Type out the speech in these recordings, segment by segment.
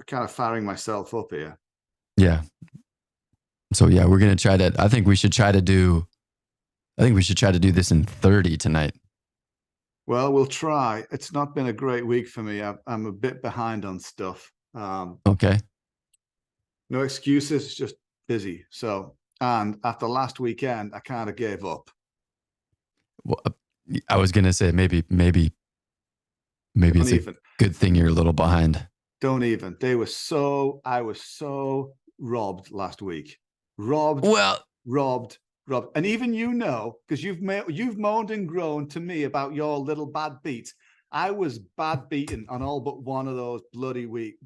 kind of firing myself up here. Yeah. So yeah, we're gonna try to. I think we should try to do this in 30 tonight. Well, we'll try. It's not been a great week for me. I'm a bit behind on stuff. Okay. No excuses, just busy. So, and after last weekend, I kind of gave up. Well, I was gonna say maybe it's a good thing you're a little behind. Don't even. I was so robbed last week. Robbed. And even because you've moaned and groaned to me about your little bad beats. I was bad beaten on all but one of those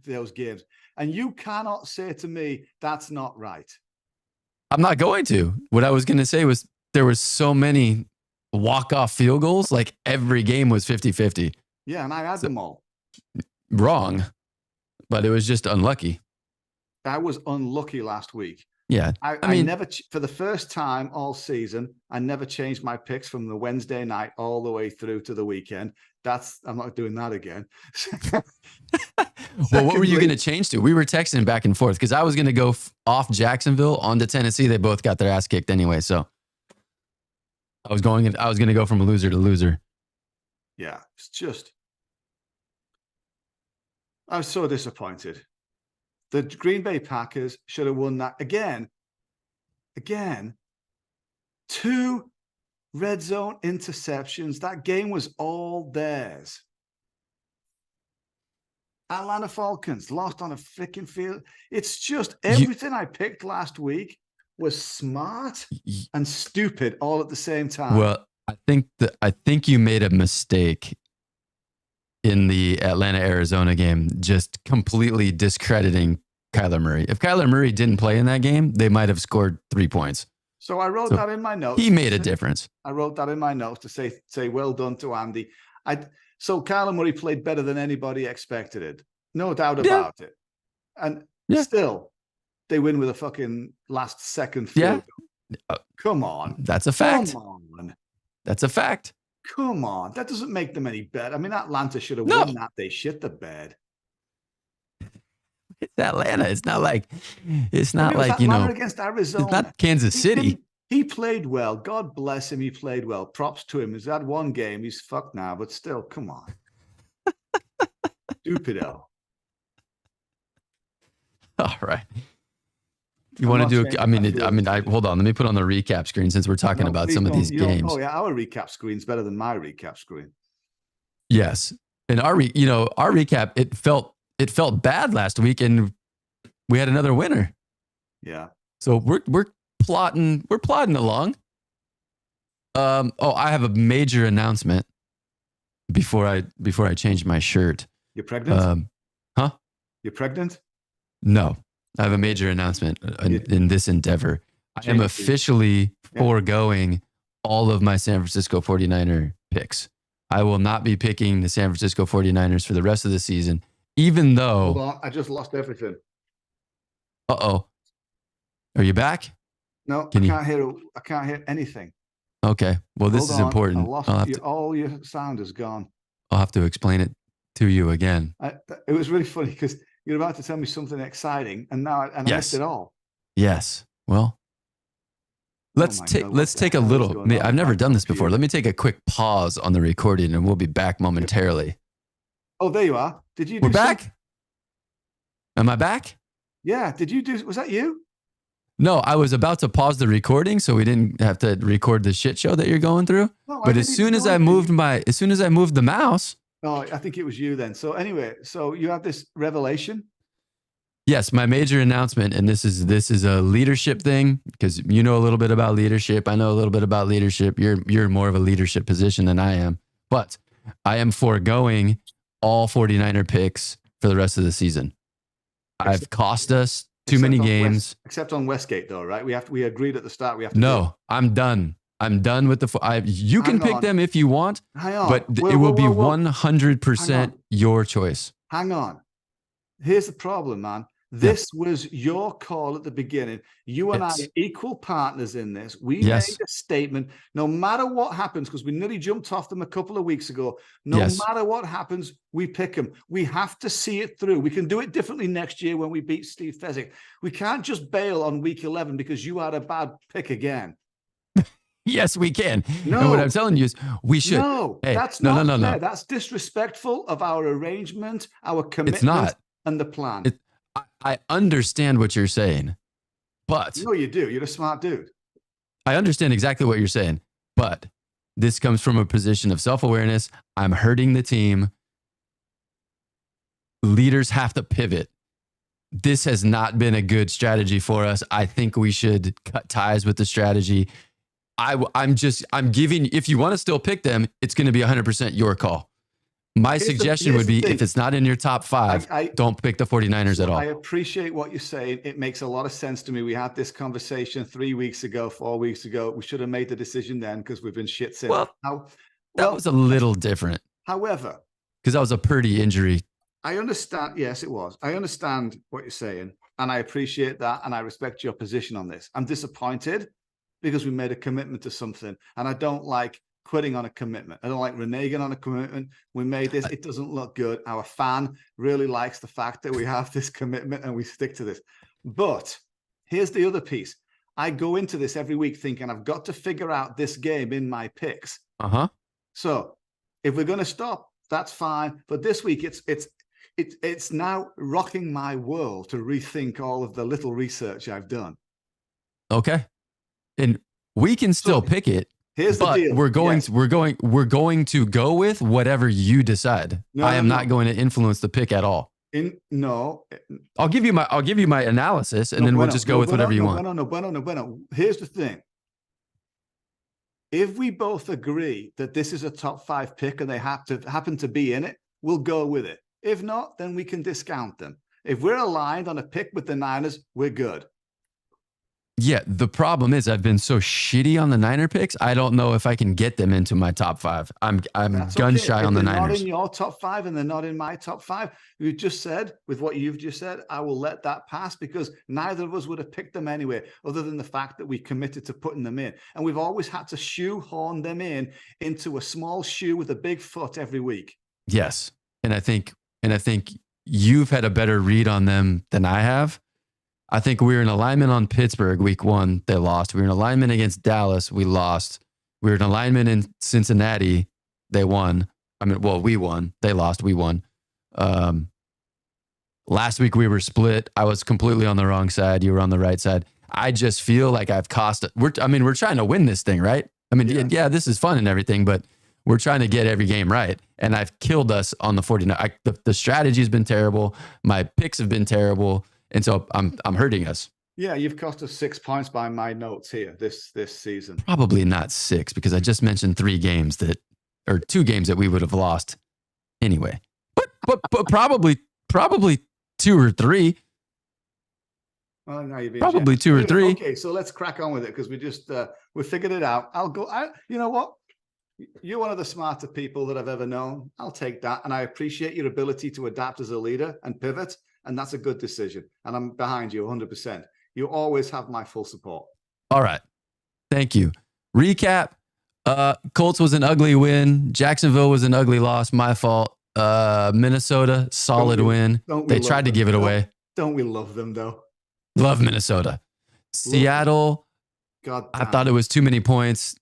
those games. And you cannot say to me, that's not right. I'm not going to. What I was going to say was there was so many walk-off field goals. Like every game was 50-50. Yeah, and I had them all. Wrong. But it was just unlucky. I was unlucky last week. Yeah. I mean, never, for the first time all season, I never changed my picks from the Wednesday night all the way through to the weekend. I'm not doing that again. Well, what were you going to change to? We were texting back and forth because I was going to go off Jacksonville onto Tennessee. They both got their ass kicked anyway. So I was going to go from loser to loser. Yeah. I was so disappointed. The Green Bay Packers should have won that again. 2 red zone interceptions. That game was all theirs. Atlanta Falcons lost on a freaking field. It's just everything I picked last week was smart and stupid all at the same time. Well, I think you made a mistake in the Atlanta-Arizona game, just completely discrediting Kyler Murray. If Kyler Murray didn't play in that game, they might have scored 3 points. So I wrote that in my notes. He made a difference. I wrote that in my notes to say well done to Andy. So Kyler Murray played better than anybody expected it. No doubt about it. And still, they win with a fucking last second field goal. Come on. That's a fact. Come on. That's a fact. Come on. That doesn't make them any better. I mean, Atlanta should have won that. They shit the bed. It's Atlanta. It's not like against Arizona. It's not Kansas City. He played well. God bless him. He played well. Props to him. He's had one game. He's fucked now, but still, come on. Stupido. All right. You want to do? Hold on. Let me put on the recap screen since we're talking about some of these games. Oh yeah, our recap screen's better than my recap screen. Yes, and our recap it felt bad last week, and we had another winner. Yeah. So we're plotting along. I have a major announcement before I change my shirt. You're pregnant? Huh? You're pregnant? No. I have a major announcement in this endeavor. I am officially foregoing all of my San Francisco 49er picks. I will not be picking the San Francisco 49ers for the rest of the season, even though... Hold on, I just lost everything. Uh-oh. Are you back? No, I can't hear anything. Okay. Well, this is important. All your sound is gone. I'll have to explain it to you again. It was really funny because you're about to tell me something exciting, and now I missed it all. Yes. Well, let's take a little. I've never done this before. Let me take a quick pause on the recording, and we'll be back momentarily. Oh, there you are. We're back? Am I back? Yeah. Was that you? No, I was about to pause the recording so we didn't have to record the shit show that you're going through. No, but as soon as I moved the mouse. Oh, I think it was you then. So anyway, so you have this revelation? Yes, my major announcement, and this is a leadership thing because you know a little bit about leadership. I know a little bit about leadership. You're more of a leadership position than I am. But I am foregoing all 49er picks for the rest of the season. I've cost us too many games. Except on Westgate, though, right? We agreed at the start. We have to. No, I'm done. I'm done with you can pick them if you want, but it will be 100% your choice. Hang on. Here's the problem, man. This was your call at the beginning. You and I are equal partners in this. We made a statement. No matter what happens, because we nearly jumped off them a couple of weeks ago, no matter what happens, we pick them. We have to see it through. We can do it differently next year when we beat Steve Fezzik. We can't just bail on week 11 because you had a bad pick again. Yes, we can. No, and what I'm telling you is we should. No, that's not fair. That's disrespectful of our arrangement, our commitment, and the plan. I understand what you're saying, but no, you do. You're a smart dude. I understand exactly what you're saying, but this comes from a position of self-awareness. I'm hurting the team. Leaders have to pivot. This has not been a good strategy for us. I think we should cut ties with the strategy. I'm giving, if you want to still pick them, it's going to be 100% your call. My suggestion would be, if it's not in your top 5, don't pick the 49ers at all. I appreciate what you're saying. It makes a lot of sense to me. We had this conversation 3 weeks ago, 4 weeks ago. We should have made the decision then because we've been shit since. That was a little different. However, because that was a Purdy injury. I understand. Yes, it was. I understand what you're saying, and I appreciate that, and I respect your position on this. I'm disappointed because we made a commitment to something, and I don't like quitting on a commitment. I don't like reneging on a commitment. We made this. It doesn't look good. Our fan really likes the fact that we have this commitment and we stick to this. But here's the other piece. I go into this every week thinking I've got to figure out this game in my picks. So if we're going to stop, that's fine. But this week, it's now rocking my world to rethink all of the little research I've done. Okay. And we can still pick it. Here's the deal. We're going to go with whatever you decide. I am not going to influence the pick at all. I'll give you my analysis, and then we'll just go with whatever you want. No. Here's the thing. If we both agree that this is a top 5 pick and they happen to be in it, we'll go with it. If not, then we can discount them. If we're aligned on a pick with the Niners, we're good. Yeah, the problem is I've been so shitty on the Niner picks. I don't know if I can get them into my top 5. I'm gun shy on the Niners. Not in your top 5 and they're not in my top 5. You just said, with what you've just said, I will let that pass because neither of us would have picked them anyway, other than the fact that we committed to putting them in. And we've always had to shoehorn them into a small shoe with a big foot every week. Yes, and I think you've had a better read on them than I have. I think we were in alignment on Pittsburgh week 1. They lost. We were in alignment against Dallas. We lost. We were in alignment in Cincinnati. They won. We won. They lost. We won. Last week we were split. I was completely on the wrong side. You were on the right side. I just feel like I've cost it. We're trying to win this thing, right? Yeah, this is fun and everything, but we're trying to get every game right. And I've killed us on the 49. The strategy has been terrible. My picks have been terrible. And so I'm hurting us. Yeah, you've cost us 6 points by my notes here this season. Probably not 6 because I just mentioned 2 games that we would have lost anyway. But probably 2 or 3. Well, now you're being probably generous. 2 or 3. Okay, so let's crack on with it because we figured it out. You know what? You're one of the smarter people that I've ever known. I'll take that, and I appreciate your ability to adapt as a leader and pivot. And that's a good decision. And I'm behind you 100%. You always have my full support. All right. Thank you. Recap. Colts was an ugly win. Jacksonville was an ugly loss. My fault. Minnesota, solid win. They tried to give it away. Don't we love them, though? Love Minnesota. Seattle. God, I thought it was too many points.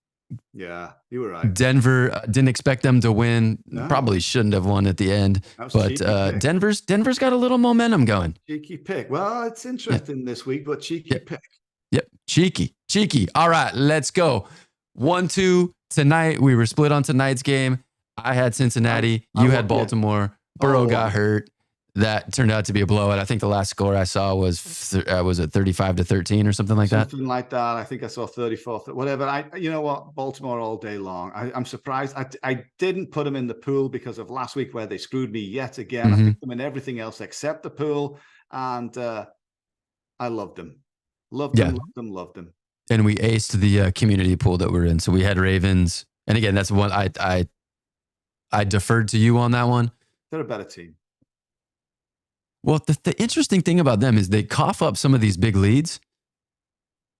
Yeah, you were right. Denver, didn't expect them to win. No. Probably shouldn't have won at the end. But Denver's got a little momentum going. Cheeky pick. Well, it's interesting this week, but cheeky pick. Yep, cheeky. All right, let's go. 1-2 tonight. We were split on tonight's game. I had Cincinnati. You had Baltimore. Burrow got hurt. That turned out to be a blowout. I think the last score I saw was it 35-13 or something like that? Something like that. I think I saw 34, whatever. You know what? Baltimore all day long. I'm surprised. I didn't put them in the pool because of last week where they screwed me yet again. I picked them in everything else except the pool. And I loved them. Loved them. And we aced the community pool that we're in. So we had Ravens. And again, that's one I deferred to you on that one. They're a better team. Well, the interesting thing about them is they cough up some of these big leads,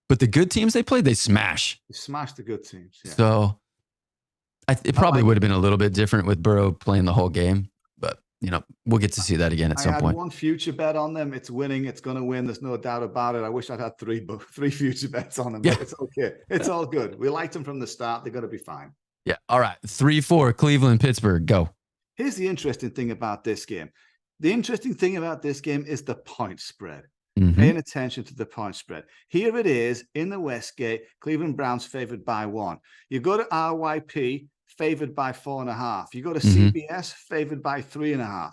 but the good teams they played, they smash. They smash the good teams. Yeah. So it probably would have been a little bit different with Burrow playing the whole game, but we'll get to see that again at some point. I had one future bet on them. It's winning. It's going to win. There's no doubt about it. I wish I'd had three future bets on them. But it's okay. It's all good. We liked them from the start. They're going to be fine. Yeah. All right. 3-4, Cleveland, Pittsburgh. Go. Here's the interesting thing about this game. The interesting thing about this game is the point spread. Paying attention to the point spread. Here it is in the Westgate. Cleveland Browns favored by 1. You go to RYP, favored by 4.5. You go to CBS, favored by 3.5.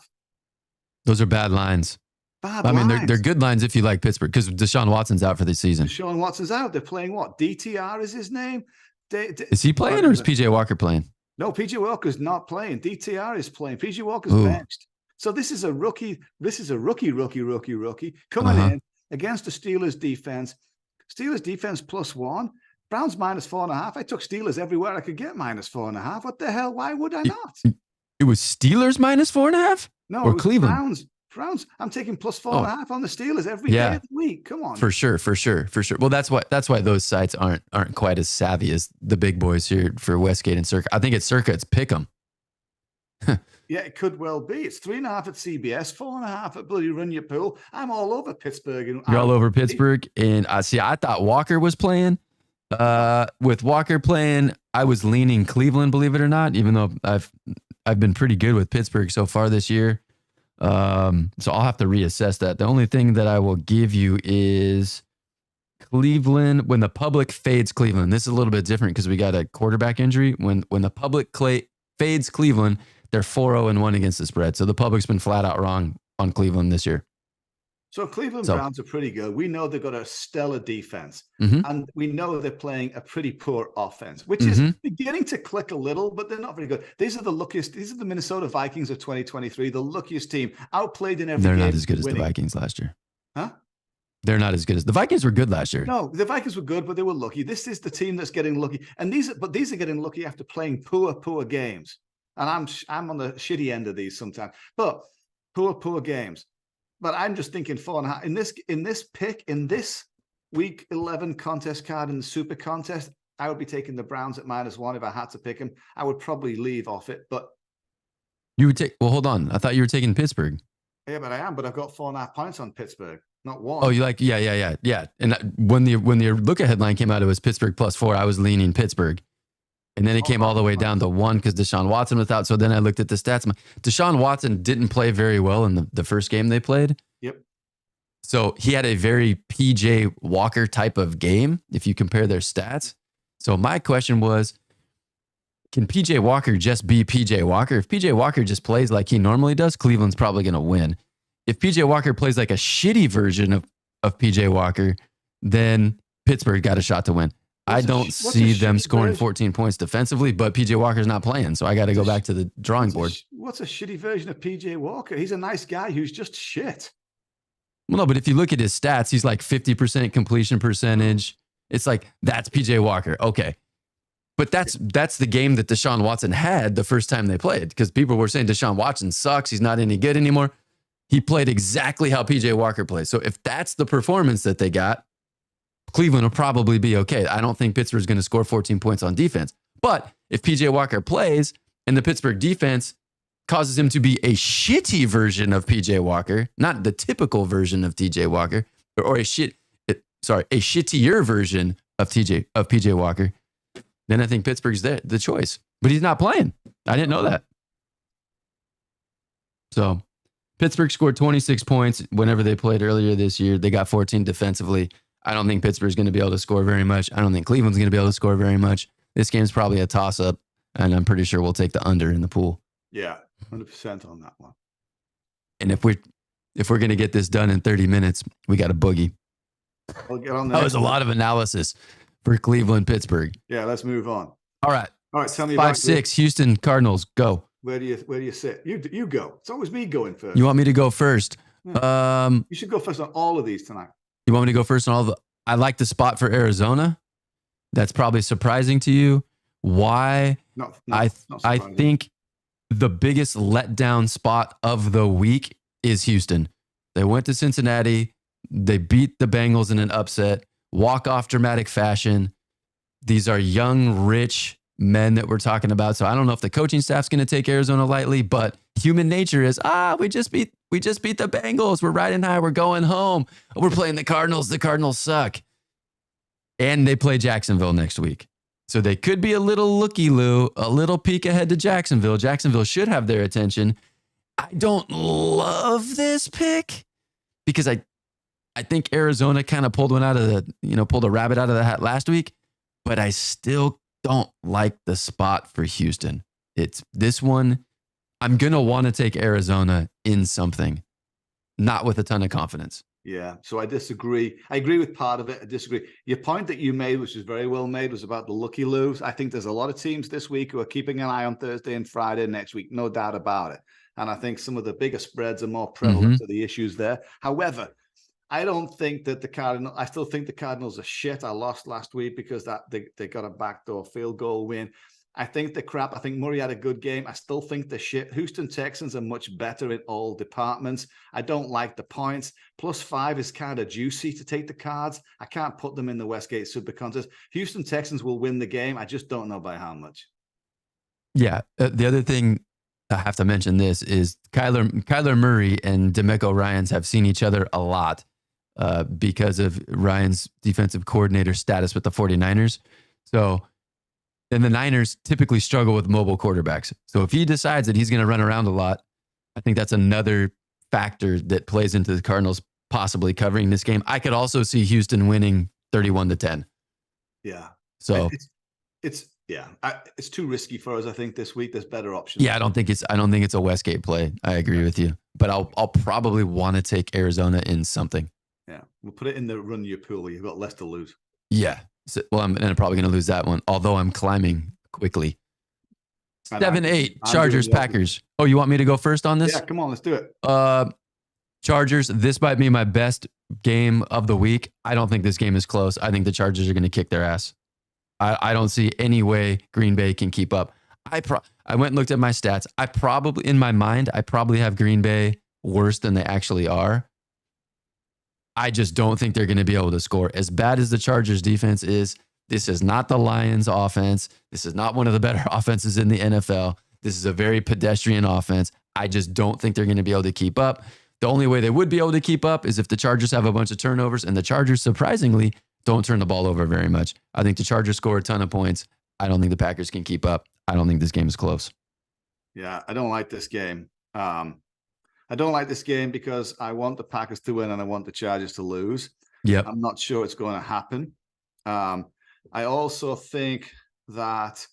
Those are bad lines. I mean, they're good lines if you like Pittsburgh, because Deshaun Watson's out for the season. Deshaun Watson's out. They're playing what? DTR is his name. Is he playing, or is PJ Walker playing? No, PJ Walker's not playing. DTR is playing. PJ Walker's benched. So this is a rookie. This is a rookie coming in against the Steelers defense. Steelers defense +1. Browns -4.5. I took Steelers everywhere I could get -4.5. What the hell? Why would I not? It was Steelers -4.5? No, or Cleveland? Browns. I'm taking +4.5 on the Steelers every day of the week. Come on. For sure. Well, that's why those sites aren't quite as savvy as the big boys here for Westgate and Circa. I think it's Circa. It's pick 'em. Yeah, it could well be. It's 3.5 at CBS, 4.5 at bloody Run Your Pool. I'm all over Pittsburgh. You're all over Pittsburgh, and I thought Walker was playing. With Walker playing, I was leaning Cleveland, believe it or not, even though I've been pretty good with Pittsburgh so far this year. So I'll have to reassess that. The only thing that I will give you is Cleveland. When the public fades Cleveland, this is a little bit different because we got a quarterback injury. When the public fades Cleveland, they're 4-0-1 against the spread. So the public's been flat out wrong on Cleveland this year. So Cleveland Browns are pretty good. We know they've got a stellar defense, and we know they're playing a pretty poor offense, which is beginning to click a little, but they're not very good. These are the luckiest. These are the Minnesota Vikings of 2023, the luckiest team, outplayed in every game. They're not as good as the Vikings last year. Huh? They're not as good as the Vikings were good last year. No, the Vikings were good, but they were lucky. This is the team that's getting lucky, and these are getting lucky after playing poor games. And I'm on the shitty end of these sometimes, but poor games. But I'm just thinking 4.5 in this week 11 contest card in the Super Contest. I would be taking the Browns at -1 if I had to pick them. I would probably leave off it, but you would take. Well, hold on. I thought you were taking Pittsburgh. Yeah, but I am. But I've got 4.5 points on Pittsburgh, not 1. Oh, you like? Yeah. And when the look ahead line came out, it was Pittsburgh +4. I was leaning Pittsburgh. And then it came all the way down to 1 because Deshaun Watson was out. So then I looked at the stats. Deshaun Watson didn't play very well in the first game they played. Yep. So he had a very PJ Walker type of game if you compare their stats. So my question was, can PJ Walker just be PJ Walker? If PJ Walker just plays like he normally does, Cleveland's probably going to win. If PJ Walker plays like a shitty version of PJ Walker, then Pittsburgh got a shot to win. I don't see them scoring 14 points defensively, but PJ Walker's not playing, so I got to go back to the drawing board. What's a shitty version of PJ Walker? He's a nice guy who's just shit. Well, no, but if you look at his stats, he's like 50% completion percentage. It's like, that's PJ Walker. Okay. But that's the game that Deshaun Watson had the first time they played, because people were saying Deshaun Watson sucks. He's not any good anymore. He played exactly how PJ Walker plays. So if that's the performance that they got, Cleveland will probably be okay. I don't think Pittsburgh's going to score 14 points on defense. But if PJ Walker plays and the Pittsburgh defense causes him to be a shitty version of PJ Walker, not the typical version of TJ Walker, or a shittier version of PJ Walker, then I think Pittsburgh's the choice. But he's not playing. I didn't know that. So Pittsburgh scored 26 points whenever they played earlier this year. They got 14 defensively. I don't think Pittsburgh's going to be able to score very much. I don't think Cleveland's going to be able to score very much. This game's probably a toss-up, and I'm pretty sure we'll take the under in the pool. Yeah, 100% on that one. And if we're going to get this done in 30 minutes, we got a boogie. We'll get on that was a lot of analysis for Cleveland, Pittsburgh. Yeah, let's move on. All right. Tell me 5-6, Houston Cardinals, go. Where do you sit? You go. It's always me going first. You want me to go first? Yeah. You should go first on all of these tonight. You want me to go first on all of I like the spot for Arizona. That's probably surprising to you. Why? I think the biggest letdown spot of the week is Houston. They went to Cincinnati. They beat the Bengals in an upset, walk-off dramatic fashion. These are young, rich men that we're talking about. So I don't know if the coaching staff's going to take Arizona lightly, but human nature is, we just beat the Bengals. We're riding high. We're going home. We're playing the Cardinals. The Cardinals suck. And they play Jacksonville next week. So they could be a little looky-loo, a little peek ahead to Jacksonville. Jacksonville should have their attention. I don't love this pick because I think Arizona kind of pulled a rabbit out of the hat last week, but I still don't like the spot for Houston. It's this one. I'm going to want to take Arizona in something, not with a ton of confidence. Yeah, so I disagree. I agree with part of it. I disagree. Your point that you made, which was very well made, was about the lucky lose. I think there's a lot of teams this week who are keeping an eye on Thursday and Friday next week, no doubt about it. And I think some of the bigger spreads are more prevalent to the issues there. However, I don't think that I still think the Cardinals are shit. I lost last week because they got a backdoor field goal win. I think they're crap. I think Murray had a good game. I still think they're shit. Houston Texans are much better in all departments. I don't like the points. +5 is kind of juicy to take the Cards. I can't put them in the Westgate SuperContest. Houston Texans will win the game. I just don't know by how much. Yeah. The other thing I have to mention this is Kyler Murray and DeMeco Ryans have seen each other a lot because of Ryan's defensive coordinator status with the 49ers. So, and the Niners typically struggle with mobile quarterbacks. So if he decides that he's going to run around a lot, I think that's another factor that plays into the Cardinals possibly covering this game. I could also see Houston winning 31-10. Yeah. So it's too risky for us. I think this week there's better options. Yeah, I don't think it's a Westgate play. I agree with you, but I'll probably want to take Arizona in something. Yeah, we'll put it in the run your pool. You've got less to lose. Yeah. So, well, I'm probably going to lose that one, although I'm climbing quickly. 7-8 Chargers Packers. Oh, you want me to go first on this? Yeah, come on, let's do it. Chargers. This might be my best game of the week. I don't think this game is close. I think the Chargers are going to kick their ass. I don't see any way Green Bay can keep up. I went and looked at my stats. In my mind, I probably have Green Bay worse than they actually are. I just don't think they're going to be able to score. As bad as the Chargers defense is, this is not the Lions offense. This is not one of the better offenses in the NFL. This is a very pedestrian offense. I just don't think they're going to be able to keep up. The only way they would be able to keep up is if the Chargers have a bunch of turnovers, and the Chargers, surprisingly, don't turn the ball over very much. I think the Chargers score a ton of points. I don't think the Packers can keep up. I don't think this game is close. Yeah, I don't like this game. I don't like this game because I want the Packers to win and I want the Chargers to lose. Yep. I'm not sure it's going to happen. I also think that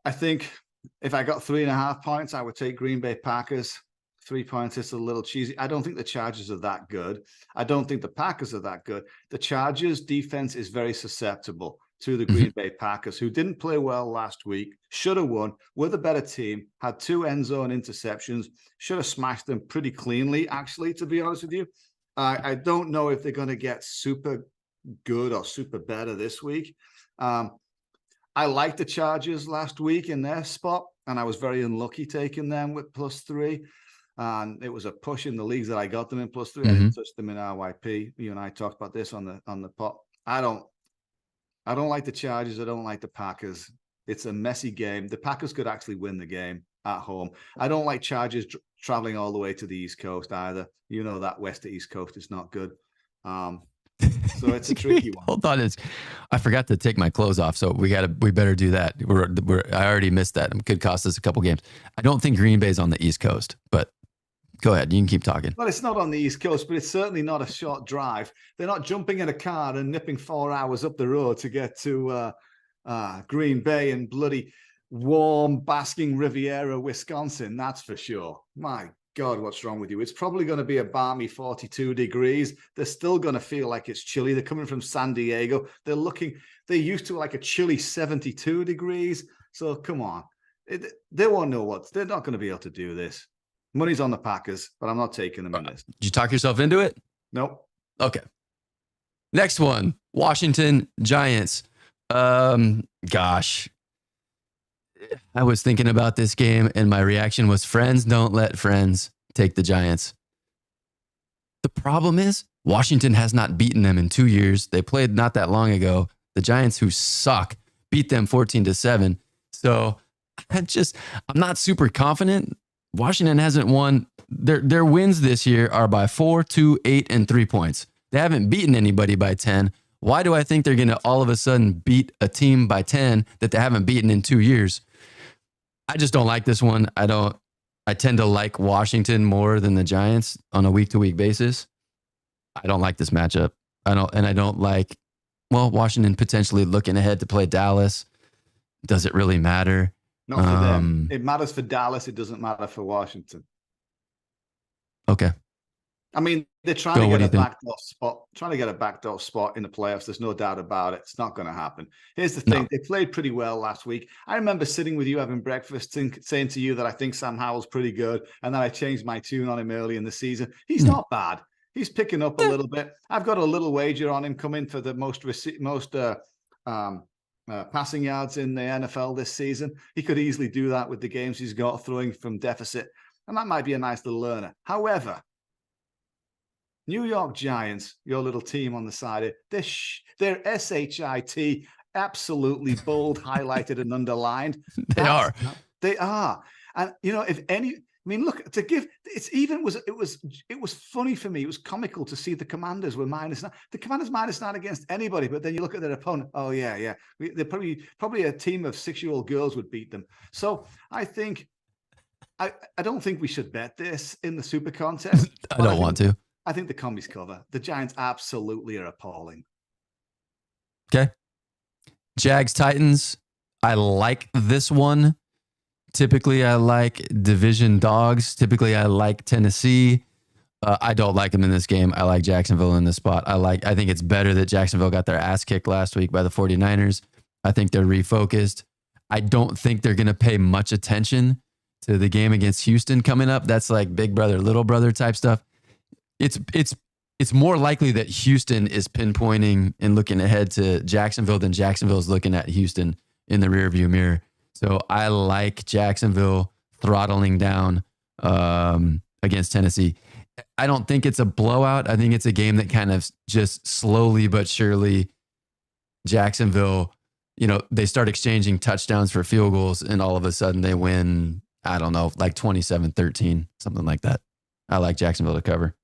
if I got 3.5 points, I would take Green Bay Packers. 3 points is a little cheesy. I don't think the Chargers are that good. I don't think the Packers are that good. The Chargers defense is very susceptible to the Green Bay Packers, who didn't play well last week, should have won, were the better team, had 2 end zone interceptions, should have smashed them pretty cleanly, actually, to be honest with you. I don't know if they're going to get super good or super better this week. I liked the Chargers last week in their spot, and I was very unlucky taking them with +3. And it was a push in the leagues that I got them in +3. I didn't touch them in RYP. You and I talked about this on the pot. I don't like the Chargers. I don't like the Packers. It's a messy game. The Packers could actually win the game at home. I don't like Chargers traveling all the way to the East Coast either. You know that west to East Coast is not good. So it's a tricky one. Hold on, I forgot to take my clothes off, so we better do that. I already missed that. It could cost us a couple games. I don't think Green Bay's on the East Coast, but go ahead. You can keep talking. Well, it's not on the East Coast, but it's certainly not a short drive. They're not jumping in a car and nipping 4 hours up the road to get to Green Bay and bloody warm, basking Riviera, Wisconsin. That's for sure. My God, what's wrong with you? It's probably going to be a balmy 42 degrees. They're still going to feel like it's chilly. They're coming from San Diego. They're used to like a chilly 72 degrees. So come on. They won't know they're not going to be able to do this. Money's on the Packers, but I'm not taking them in this. Did you talk yourself into it? Nope. Okay. Next one, Washington Giants. Gosh. I was thinking about this game and my reaction was friends don't let friends take the Giants. problem is Washington has not beaten them in 2 years. They played not that long ago. The Giants, who suck, beat them 14-7. So I'm not super confident. Washington hasn't won. Their wins this year are by 4, 2, 8, and 3 points. They haven't beaten anybody by 10. Why do I think they're going to all of a sudden beat a team by 10 that they haven't beaten in 2 years? I just don't like this one. I tend to like Washington more than the Giants on a week-to-week basis. I don't like this matchup. I don't like, Washington potentially looking ahead to play Dallas. Does it really matter? Not for them. It matters for Dallas. It doesn't matter for Washington. Okay. I mean, they're trying to get a backdoor spot in the playoffs. There's no doubt about it. It's not going to happen. Here's the thing. No. They played pretty well last week. I remember sitting with you having breakfast and saying to you that I think Sam Howell's pretty good. And then I changed my tune on him early in the season. He's not bad. He's picking up a little bit. I've got a little wager on him coming for the most passing yards in the NFL this season. He could easily do that with the games he's got throwing from deficit. And that might be a nice little learner. However, New York Giants, your little team on the side, they're SHIT, absolutely bold, highlighted, and underlined. They are. And look, it was funny for me. It was comical to see the Commanders were -9. The Commanders -9 against anybody, but then you look at their opponent. Oh yeah. They're probably a team of 6-year-old girls would beat them. So I don't think we should bet this in the Super Contest. I don't want to. I think the Commies cover. The Giants absolutely are appalling. Okay. Jags Titans. I like this one. Typically, I like division dogs. Typically, I like Tennessee. I don't like them in this game. I like Jacksonville in this spot. I think it's better that Jacksonville got their ass kicked last week by the 49ers. I think they're refocused. I don't think they're going to pay much attention to the game against Houston coming up. That's like big brother, little brother type stuff. It's more likely that Houston is pinpointing and looking ahead to Jacksonville than Jacksonville is looking at Houston in the rearview mirror. So I like Jacksonville throttling down against Tennessee. I don't think it's a blowout. I think it's a game that kind of just slowly but surely Jacksonville, they start exchanging touchdowns for field goals and all of a sudden they win, I don't know, like 27-13, something like that. I like Jacksonville to cover.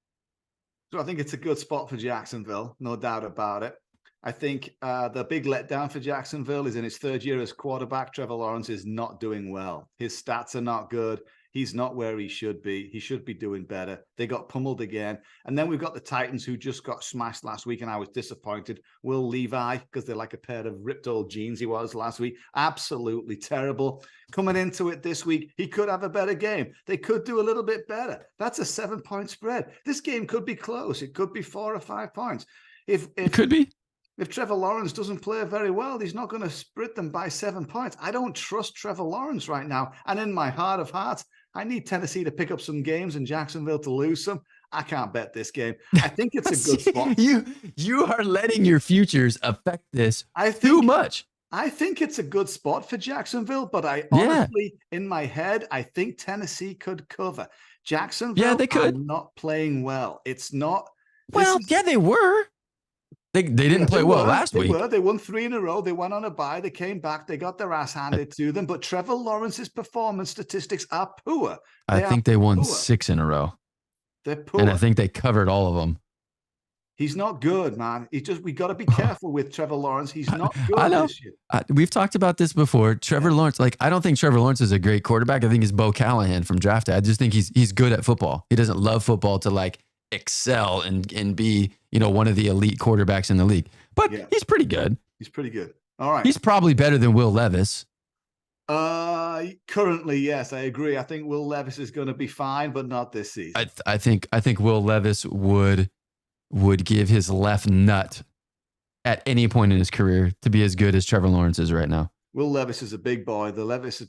So I think it's a good spot for Jacksonville, no doubt about it. I think the big letdown for Jacksonville is in his third year as quarterback. Trevor Lawrence is not doing well. His stats are not good. He's not where he should be. He should be doing better. They got pummeled again. And then we've got the Titans who just got smashed last week, and I was disappointed. Will Levi, because they're like a pair of ripped old jeans he was last week. Absolutely terrible. Coming into it this week, he could have a better game. They could do a little bit better. That's a 7-point spread. This game could be close. It could be 4 or 5 points. It could be. If Trevor Lawrence doesn't play very well, he's not going to split them by 7 points. I don't trust Trevor Lawrence right now. And in my heart of hearts, I need Tennessee to pick up some games and Jacksonville to lose some. I can't bet this game. I think it's a good spot. You are letting your futures affect this too much. I think it's a good spot for Jacksonville, but honestly, in my head, I think Tennessee could cover. Jacksonville they could. are not playing well. It's not. They were. They didn't play well last week. They won 3 in a row. They went on a bye. They came back. They got their ass handed to them. But Trevor Lawrence's performance statistics are poor. I think they won 6 in a row. They're poor. And I think they covered all of them. He's not good, man. We got to be careful with Trevor Lawrence. He's not good this year. We've talked about this before. Trevor Lawrence, I don't think Trevor Lawrence is a great quarterback. I think he's Bo Callahan from draft day. I just think he's good at football. He doesn't love football to excel and be, one of the elite quarterbacks in the league. But he's pretty good. He's pretty good. All right. He's probably better than Will Levis. Currently, yes, I agree. I think Will Levis is going to be fine, but not this season. I think Will Levis would give his left nut at any point in his career to be as good as Trevor Lawrence is right now. Will Levis is a big boy. The Levis is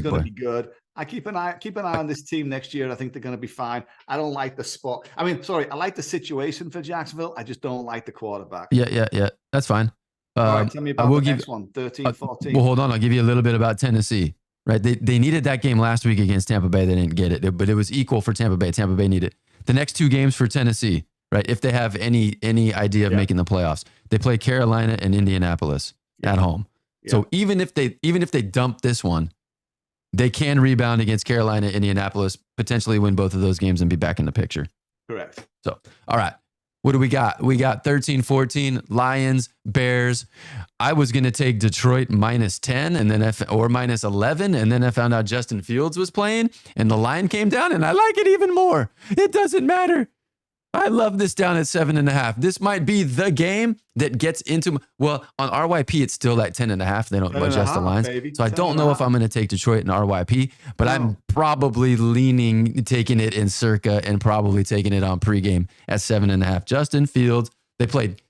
going to be good. I keep an eye on this team next year. I think they're going to be fine. I don't like the spot. I like the situation for Jacksonville. I just don't like the quarterback. Yeah. That's fine. All right, tell me about the next one, 13-14. Well, hold on. I'll give you a little bit about Tennessee. Right? They needed that game last week against Tampa Bay. They didn't get it, but it was equal for Tampa Bay. Tampa Bay needed it. The next 2 games for Tennessee, right? If they have any idea of making the playoffs, they play Carolina and Indianapolis at home. Yeah. So even if they dump this one, they can rebound against Carolina, Indianapolis, potentially win both of those games and be back in the picture. Correct. So, all right. What do we got? We got 13-14, Lions, Bears. I was going to take Detroit -10 and then or -11, and then I found out Justin Fields was playing, and the line came down, and I like it even more. It doesn't matter. I love this down at 7.5. This might be the game that gets into, well, on RYP, it's still at 10.5. They don't adjust the lines. Baby. So I don't know if I'm going to take Detroit in RYP, but I'm probably taking it in Circa and probably taking it on pregame at 7.5. Justin Fields, they played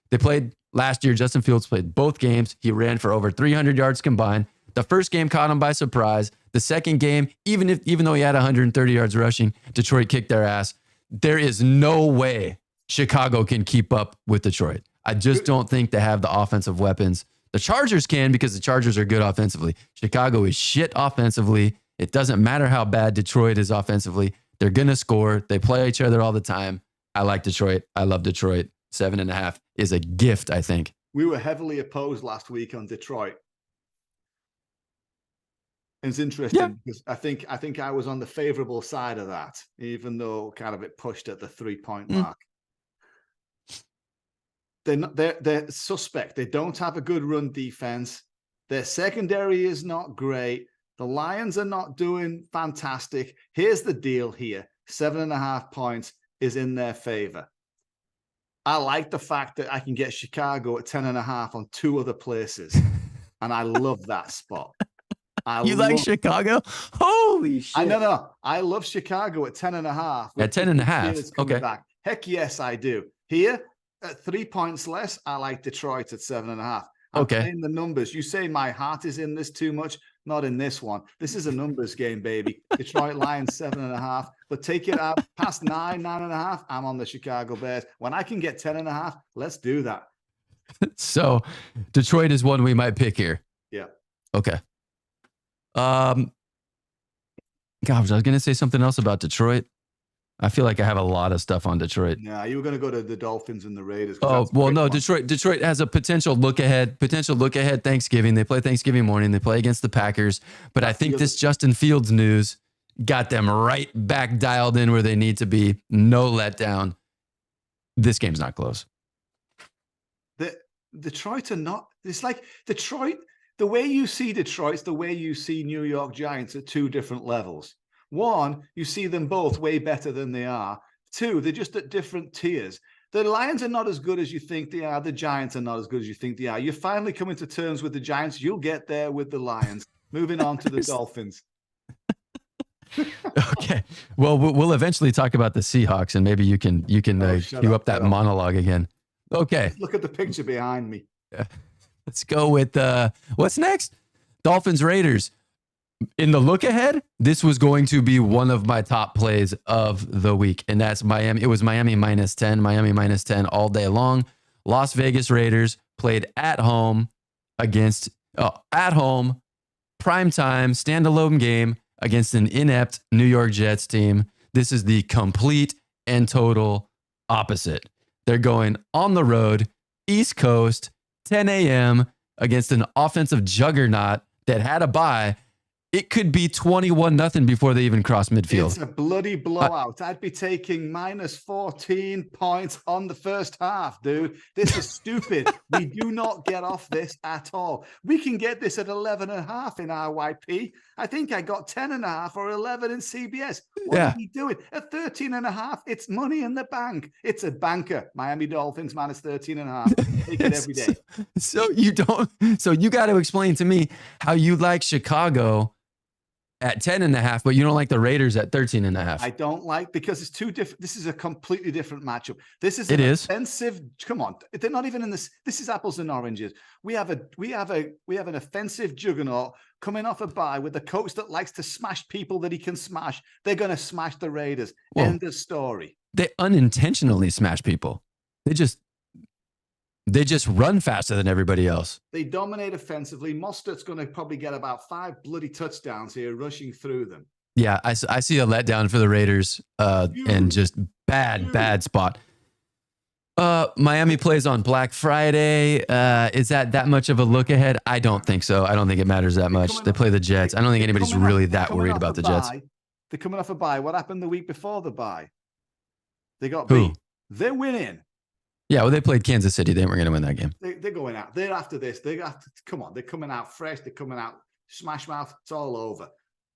last year. Justin Fields played both games. He ran for over 300 yards combined. The first game caught him by surprise. The second game, even though he had 130 yards rushing, Detroit kicked their ass. There is no way Chicago can keep up with Detroit. I just don't think they have the offensive weapons. The Chargers can, because the Chargers are good offensively. Chicago is shit offensively. It doesn't matter how bad Detroit is offensively. They're going to score. They play each other all the time. I like Detroit. I love Detroit. 7.5 is a gift, I think. We were heavily opposed last week on Detroit. It's interesting because I think I was on the favorable side of that, even though kind of it pushed at the 3-point mark. They're suspect. They don't have a good run defense. Their secondary is not great. The Lions are not doing fantastic. Here's the deal here. 7.5 points is in their favor. I like the fact that I can get Chicago at 10.5 on 2 other places. And I love that spot. You like Chicago? Holy shit. I know. I love Chicago at 10.5. At 10.5. Okay. Back. Heck yes, I do. Here, at 3 points less, I like Detroit at 7.5. I'm playing the numbers. You say my heart is in this too much. Not in this one. This is a numbers game, baby. Detroit Lions 7.5. But take it out past 9.5. I'm on the Chicago Bears. When I can get 10.5, let's do that. So Detroit is one we might pick here. Yeah. Okay. Gosh, I was going to say something else about Detroit. I feel like I have a lot of stuff on Detroit. Yeah, you were going to go to the Dolphins and the Raiders. Oh, well, no, Detroit has a potential look ahead Thanksgiving. They play Thanksgiving morning. They play against the Packers. But I think this Justin Fields news got them right back dialed in where they need to be. No letdown. This game's not close. Detroit are not. It's like Detroit. The way you see Detroit's the way you see New York Giants at 2 different levels. 1, you see them both way better than they are. 2, they're just at different tiers. The Lions are not as good as you think they are. The Giants are not as good as you think they are. You're finally coming to terms with the Giants. You'll get there with the Lions. Moving on to the Dolphins. Okay. Well, we'll eventually talk about the Seahawks, and maybe you can cue up that monologue again. Okay. Look at the picture behind me. Yeah. Let's go with what's next? Dolphins Raiders. In the look ahead, this was going to be one of my top plays of the week, and that's Miami. It was Miami -10, Miami -10 all day long. Las Vegas Raiders played at home against primetime standalone game against an inept New York Jets team. This is the complete and total opposite. They're going on the road, East Coast, 10 a.m. against an offensive juggernaut that had a bye. It could be 21-0 before they even cross midfield. It's a bloody blowout. I'd be taking -14 points on the first half, dude. This is stupid. We do not get off this at all. We can get this at 11.5 in RYP. I think I got 10.5 or 11 in CBS. What are we doing? At 13.5, it's money in the bank. It's a banker. Miami Dolphins -13.5. Take it every day. So you got to explain to me how you like Chicago at 10.5, but you don't like the Raiders at 13.5. I don't like, because it's too different. This is a completely different matchup. This is offensive. Come on, they're not even in this. This is apples and oranges. We have an offensive juggernaut coming off a bye with a coach that likes to smash people that he can smash. They're going to smash the Raiders. End of story. They unintentionally smash people. They just run faster than everybody else. They dominate offensively. Mostert's going to probably get about 5 bloody touchdowns here rushing through them. Yeah, I see a letdown for the Raiders and just bad spot. Miami plays on Black Friday. Is that much of a look ahead? I don't think so. I don't think it matters that much. They play the Jets. I don't think anybody's really that worried about the Jets. They're coming off a bye. What happened the week before the bye? They got Who? beat. They're winning. Yeah, well, they played Kansas City. They weren't going to win that game. They're going out. They're after this. Come on. They're coming out fresh. They're coming out smash mouth. It's all over.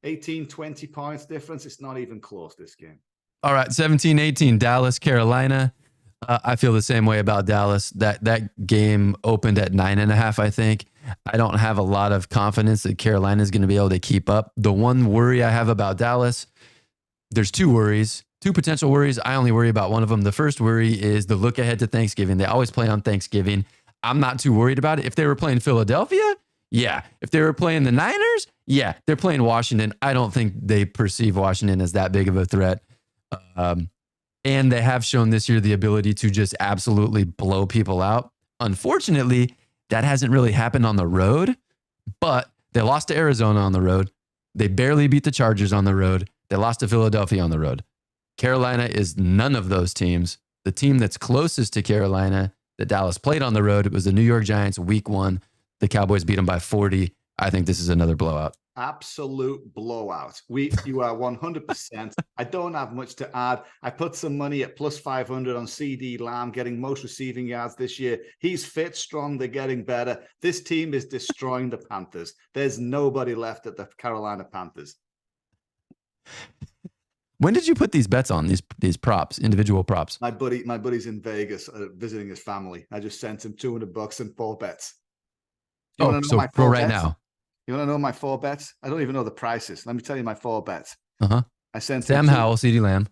18, 20 points difference. It's not even close, this game. All right, 17-18, Dallas, Carolina. I feel the same way about Dallas. That game opened at 9.5, I think. I don't have a lot of confidence that Carolina is going to be able to keep up. The one worry I have about Dallas, there's two potential worries. I only worry about one of them. The first worry is the look ahead to Thanksgiving. They always play on Thanksgiving. I'm not too worried about it. If they were playing Philadelphia, yeah. If they were playing the Niners, yeah. They're playing Washington. I don't think they perceive Washington as that big of a threat. And they have shown this year the ability to just absolutely blow people out. Unfortunately, that hasn't really happened on the road, but they lost to Arizona on the road. They barely beat the Chargers on the road. They lost to Philadelphia on the road. Carolina is none of those teams. The team that's closest to Carolina that Dallas played on the road was the New York Giants week 1. The Cowboys beat them by 40. I think this is another blowout. Absolute blowout. You are 100%. I don't have much to add. I put some money at plus 500 on CD Lamb getting most receiving yards this year. He's fit, strong. They're getting better. This team is destroying the Panthers. There's nobody left at the Carolina Panthers. When did you put these bets on, these props, individual props? My buddy's in Vegas visiting his family. I just sent him $200 and 4 bets. So for right now. You want to know my 4 bets? I don't even know the prices. Let me tell you my 4 bets. I sent Sam Howell, CeeDee Lamb.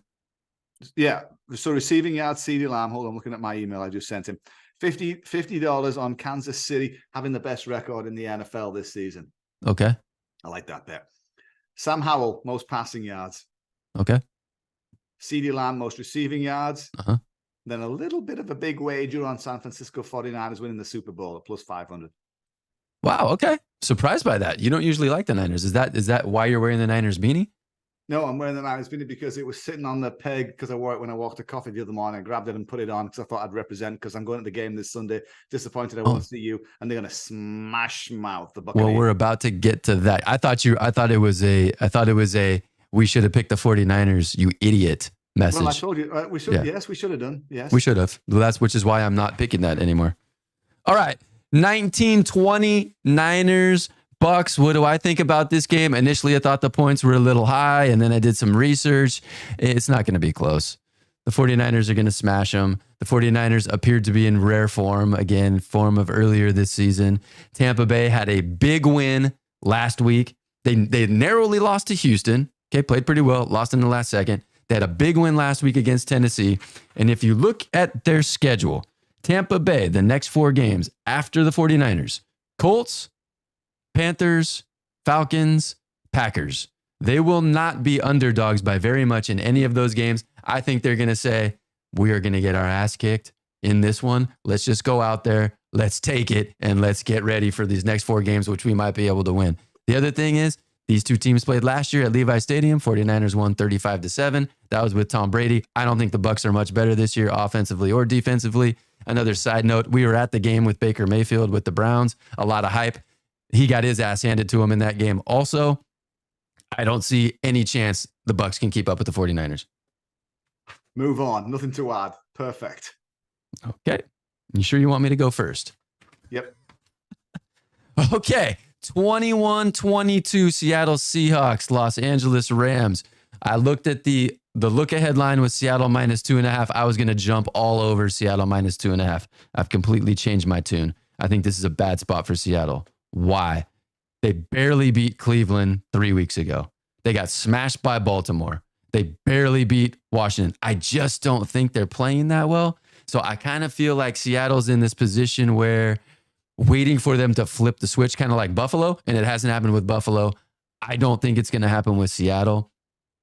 Yeah. So receiving yards, CeeDee Lamb. Hold on, I'm looking at my email. I just sent him $50 on Kansas City having the best record in the NFL this season. Okay. I like that bet. Sam Howell, most passing yards. Okay. CeeDee Lamb, most receiving yards. Then a little bit of a big wager on San Francisco 49ers winning the Super Bowl at plus 500. Wow. Okay. Surprised by that. You don't usually like the Niners. Is that why you're wearing the Niners beanie? No, I'm wearing the Niners beanie because it was sitting on the peg because I wore it when I walked to coffee the other morning. I grabbed it and put it on because I thought I'd represent because I'm going to the game this Sunday. Disappointed I won't see you, and they're going to smash mouth the Buccaneers. Well, we're about to get to that. I thought it was a we should have picked the 49ers, you idiot message. Well, I told you we should. Yeah. Yes, we should have done. Yes, we should have. Well, which is why I'm not picking that anymore. All right. 19-20 Niners, Bucks. What do I think about this game? Initially, I thought the points were a little high, and then I did some research. It's not going to be close. The 49ers are going to smash them. The 49ers appeared to be in rare form, again, form of earlier this season. Tampa Bay had a big win last week. They narrowly lost to Houston. Okay, played pretty well, lost in the last second. They had a big win last week against Tennessee. And if you look at their schedule, Tampa Bay, the next 4 games after the 49ers, Colts, Panthers, Falcons, Packers. They will not be underdogs by very much in any of those games. I think they're going to say, we are going to get our ass kicked in this one. Let's just go out there. Let's take it. And let's get ready for these next 4 games, which we might be able to win. The other thing is, these 2 teams played last year at Levi Stadium. 49ers won 35-7. That was with Tom Brady. I don't think the Bucs are much better this year, offensively or defensively. Another side note, we were at the game with Baker Mayfield with the Browns. A lot of hype. He got his ass handed to him in that game. Also, I don't see any chance the Bucs can keep up with the 49ers. Move on. Nothing to add. Perfect. Okay. You sure you want me to go first? Yep. Okay. 21-22 Seattle Seahawks, Los Angeles Rams. I looked at the look-ahead line with Seattle -2.5. I was going to jump all over Seattle -2.5. I've completely changed my tune. I think this is a bad spot for Seattle. Why? They barely beat Cleveland 3 weeks ago. They got smashed by Baltimore. They barely beat Washington. I just don't think they're playing that well. So I kind of feel like Seattle's in this position where waiting for them to flip the switch, kind of like Buffalo, and it hasn't happened with Buffalo. I don't think it's going to happen with Seattle.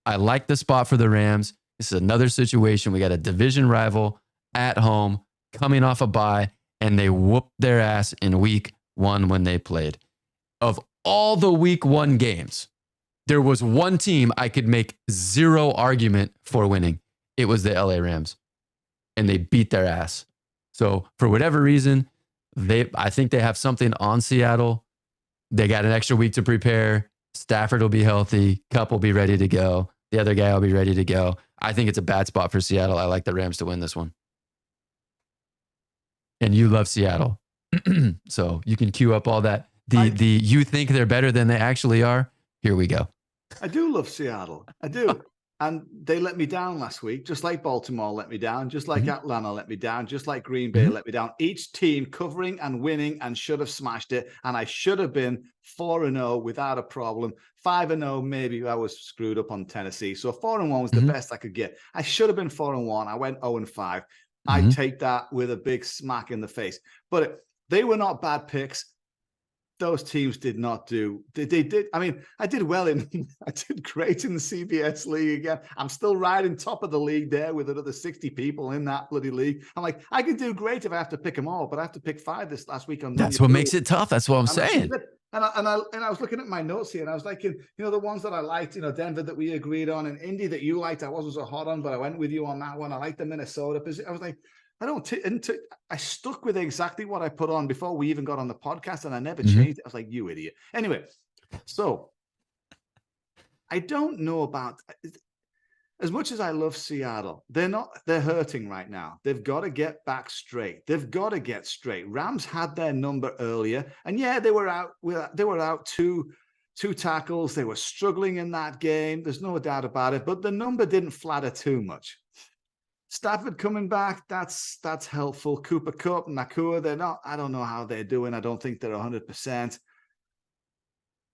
I like the spot for the Rams. This is another situation. We got a division rival at home coming off a bye, and they whooped their ass in week 1 when they played. Of all the week 1 games, there was one team I could make zero argument for winning. It was the LA Rams, and they beat their ass. So for whatever reason, I think they have something on Seattle. They got an extra week to prepare. Stafford will be healthy. Kupp will be ready to go. The other guy will be ready to go. I think it's a bad spot for Seattle. I like the Rams to win this one. And you love Seattle. So you can cue up all that. You think they're better than they actually are. Here we go. I do love Seattle. I do. And they let me down last week, just like Baltimore let me down, just like Atlanta let me down, just like Green Bay let me down. Each team covering and winning and should have smashed it. And I should have been 4-0 without a problem. 5-0, maybe I was screwed up on Tennessee. So 4-1 was the best I could get. I should have been 4-1. I went 0-5. I take that with a big smack in the face. But they were not bad picks. Those teams did not do. They did. I mean, I did well I did great in the CBS league again. I'm still riding top of the league there with another 60 people in that bloody league. I'm like, I can do great if I have to pick them all, but I have to pick 5 this last week. That's what makes it tough. That's what I'm saying. And I was looking at my notes here, and I was like, the ones that I liked, Denver that we agreed on, and Indy that you liked, I wasn't so hot on, but I went with you on that one. I liked the Minnesota. I was like, I stuck with exactly what I put on before we even got on the podcast, and I never changed it. I was like, you idiot. Anyway, so I don't know about, as much as I love Seattle, they're hurting right now. They've got to get back straight. They've got to get straight. Rams had their number earlier, and yeah, they were out two tackles. They were struggling in that game. There's no doubt about it, but the number didn't flatter too much. Stafford coming back, that's helpful. Cooper Kupp, Nakua, they're not, I don't know how they're doing. I don't think they're 100%.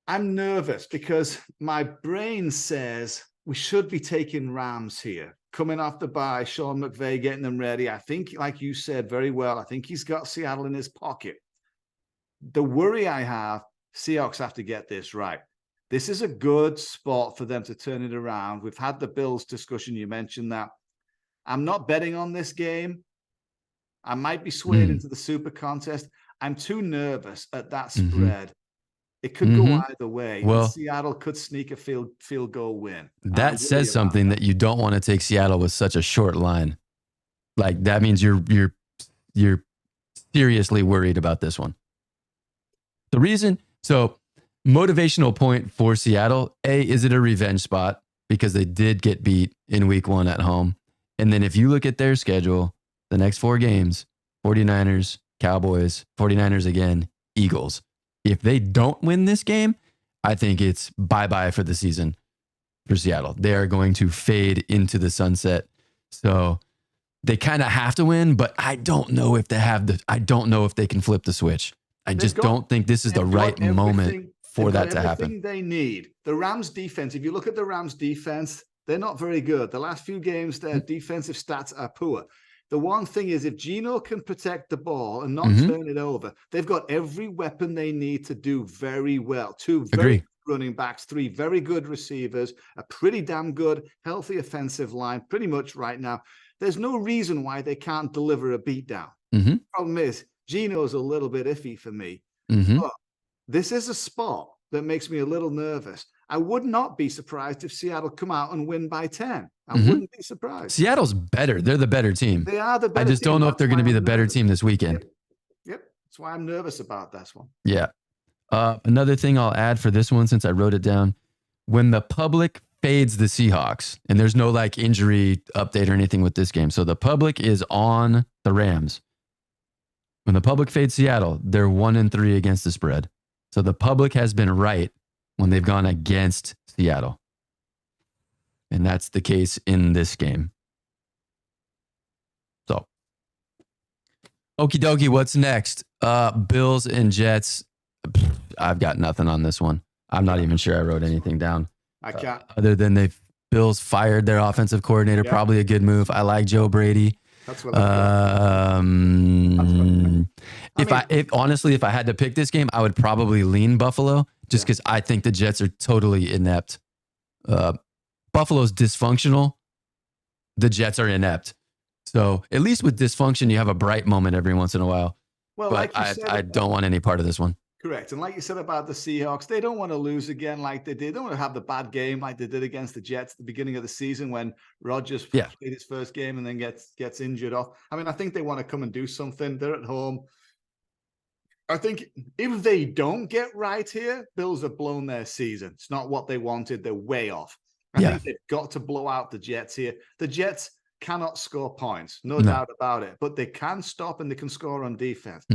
I'm nervous because my brain says we should be taking Rams here. Coming off the bye, Sean McVay getting them ready. I think, like you said very well, I think he's got Seattle in his pocket. The worry I have, Seahawks have to get this right. This is a good spot for them to turn it around. We've had the Bills discussion. You mentioned that. I'm not betting on this game. I might be swayed into the SuperContest. I'm too nervous at that spread. It could go either way. Well, Seattle could sneak a field goal win. That says something that you don't want to take Seattle with such a short line. Like that means you're seriously worried about this one. The reason, so motivational point for Seattle, is it a revenge spot? Because they did get beat in week 1 at home. And then if you look at their schedule, the next 4 games, 49ers, Cowboys, 49ers again, Eagles. If they don't win this game, I think it's bye-bye for the season for Seattle. They are going to fade into the sunset. So they kind of have to win, but I don't know if I don't know if they can flip the switch. I just don't think this is the right moment for that to happen. Everything they need. The Rams defense, if you look at the Rams defense, they're not very good. The last few games, their defensive stats are poor. The one thing is if Geno can protect the ball and not turn it over, they've got every weapon they need to do very well. 2 very good running backs, 3 very good receivers, a pretty damn good, healthy offensive line pretty much right now. There's no reason why they can't deliver a beatdown. Problem is, Geno's a little bit iffy for me. But this is a spot that makes me a little nervous. I would not be surprised if Seattle come out and win by 10. I wouldn't be surprised. Seattle's better. They're the better team. They are the better team. I just don't know if they're going to be the better team this weekend. Yep. That's why I'm nervous about this one. Yeah. Another thing I'll add for this one, since I wrote it down, when the public fades the Seahawks, and there's no like injury update or anything with this game. So the public is on the Rams. When the public fades Seattle, they're 1-3 against the spread. So the public has been right when they've gone against Seattle. And that's the case in this game. So, okie dokie, what's next? Bills and Jets. I've got nothing on this one. I'm not even sure I wrote anything down. I can't. Other than Bills fired their offensive coordinator, probably a good move. I like Joe Brady. That's what honestly, if I had to pick this game, I would probably lean Buffalo just because I think the Jets are totally inept. Buffalo's dysfunctional. The Jets are inept. So at least with dysfunction, you have a bright moment every once in a while. Well, but I don't want any part of this one. Correct. And like you said about the Seahawks, they don't want to lose again like they did. They don't want to have the bad game like they did against the Jets at the beginning of the season when Rodgers played his first game and then gets injured off. I mean, I think they want to come and do something. They're at home. I think if they don't get right here, Bills have blown their season. It's not what they wanted. They're way off. I think they've got to blow out the Jets here. The Jets cannot score points, no doubt about it, but they can stop and they can score on defense.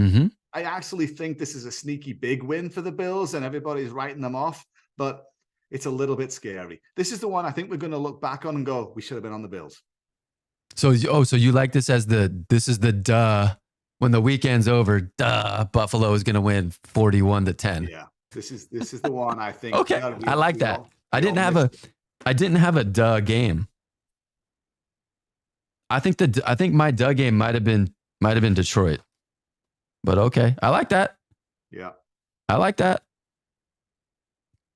I actually think this is a sneaky big win for the Bills and everybody's writing them off, but it's a little bit scary. This is the one I think we're going to look back on and go, we should have been on the Bills. So you like this as this is the duh. When the weekend's over, Buffalo is going to win 41-10. Yeah, this is the one I think. Okay, I like that. I didn't have a duh game. I think my duh game might have been Detroit, but okay, I like that. Yeah, I like that.